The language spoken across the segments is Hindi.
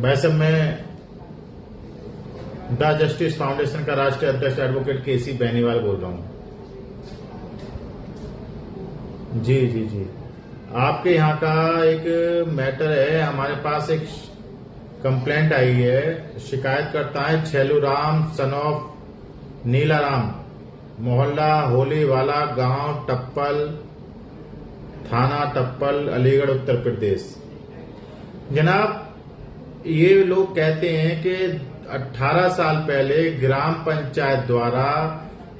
वैसे मैं द जस्टिस फाउंडेशन का राष्ट्रीय अध्यक्ष एडवोकेट केसी बेनीवाल बोल रहा हूं। जी जी जी, आपके यहाँ का एक मैटर है, हमारे पास एक कंप्लेंट आई है। शिकायत करता है छेलूराम सन ऑफ नीलाराम, मोहल्ला होली वाला, गांव टप्पल, थाना टप्पल, अलीगढ़, उत्तर प्रदेश। जनाब, ये लोग कहते हैं कि 18 साल पहले ग्राम पंचायत द्वारा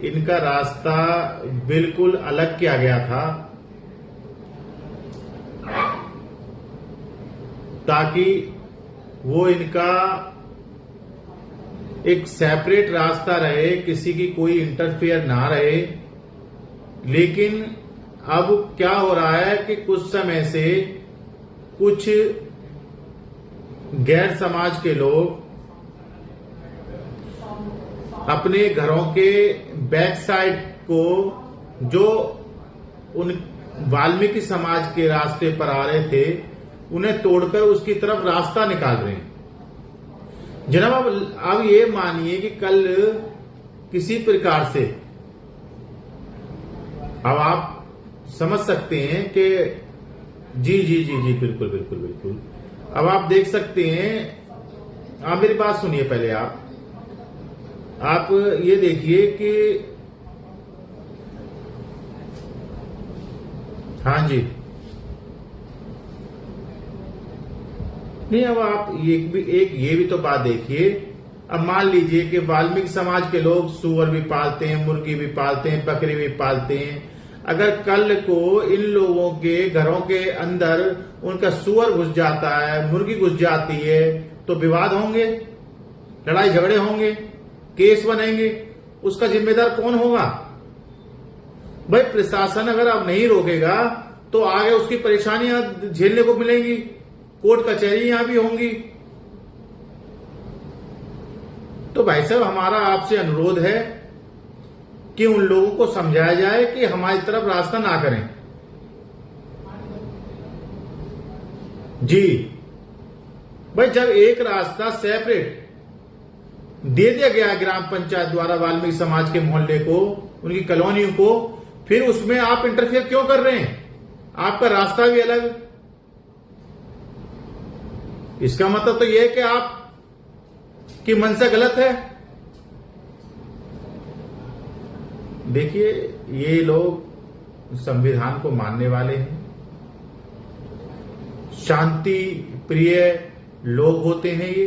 इनका रास्ता बिल्कुल अलग किया गया था ताकि वो इनका एक सेपरेट रास्ता रहे, किसी की कोई इंटरफेयर ना रहे। लेकिन अब क्या हो रहा है कि कुछ समय से कुछ गैर समाज के लोग अपने घरों के बैक साइड को, जो उन वाल्मीकि समाज के रास्ते पर आ रहे थे, उन्हें तोड़कर उसकी तरफ रास्ता निकाल रहे हैं। जनाब, अब ये मानिए कि कल किसी प्रकार से, अब आप समझ सकते हैं कि जी जी जी जी बिल्कुल बिल्कुल बिल्कुल। अब आप देख सकते हैं, आप मेरी बात सुनिए पहले। आप ये देखिए कि हाँ जी, नहीं, अब आप ये भी तो बात देखिए। अब मान लीजिए कि वाल्मीकि समाज के लोग सूअर भी पालते हैं, मुर्गी भी पालते हैं, बकरी भी पालते हैं। अगर कल को इन लोगों के घरों के अंदर उनका सूअर घुस जाता है, मुर्गी घुस जाती है, तो विवाद होंगे, लड़ाई झगड़े होंगे, केस बनेंगे। उसका जिम्मेदार कौन होगा? भाई, प्रशासन अगर अब नहीं रोकेगा तो आगे उसकी परेशानियां झेलने को मिलेंगी, कोर्ट कचहरी यहां भी होंगी। तो भाई साहब, हमारा आपसे अनुरोध है कि उन लोगों को समझाया जाए कि हमारी तरफ रास्ता ना करें। जी भाई, जब एक रास्ता सेपरेट दे दिया गया ग्राम पंचायत द्वारा वाल्मीकि समाज के मोहल्ले को, उनकी कॉलोनियों को, फिर उसमें आप इंटरफेयर क्यों कर रहे हैं? आपका रास्ता भी अलग। इसका मतलब तो यह है कि आप की मंशा गलत है। देखिए, ये लोग संविधान को मानने वाले हैं, शांति प्रिय लोग होते हैं ये।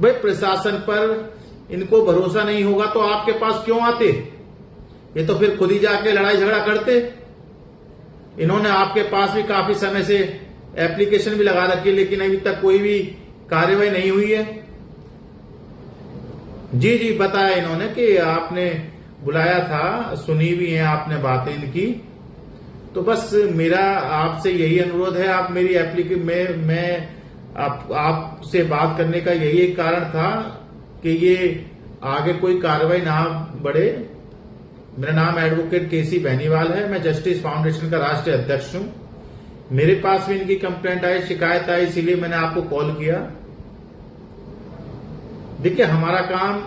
भाई, प्रशासन पर इनको भरोसा नहीं होगा तो आपके पास क्यों आते? ये तो फिर खुद ही जाके लड़ाई झगड़ा करते। इन्होंने आपके पास भी काफी समय से एप्लीकेशन भी लगा रखी है, लेकिन अभी तक कोई भी कार्रवाई नहीं हुई है। जी जी, बताया इन्होंने कि आपने बुलाया था, सुनी भी है आपने बातें इनकी। तो बस मेरा आपसे यही अनुरोध है, आप मेरी एप्लीकेशन मैं आपसे बात करने का यही एक कारण था कि ये आगे कोई कार्रवाई ना बढ़े। मेरा नाम एडवोकेट केसी बेनीवाल है, मैं जस्टिस फाउंडेशन का राष्ट्रीय अध्यक्ष हूं। मेरे पास भी इनकी कंप्लेंट आई, शिकायत आई, इसीलिए मैंने आपको कॉल किया। देखिए, हमारा काम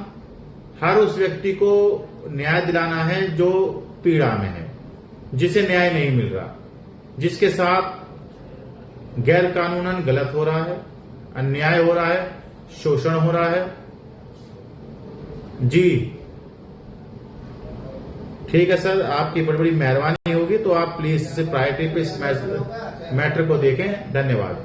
हर उस व्यक्ति को न्याय दिलाना है जो पीड़ा में है, जिसे न्याय नहीं मिल रहा, जिसके साथ गैर कानूनन गलत हो रहा है, अन्याय हो रहा है, शोषण हो रहा है। जी ठीक है सर, आपकी बड़ी बड़ी मेहरबानी होगी, तो आप प्लीज इसे प्रायोरिटी पे इस मैटर को देखें। धन्यवाद।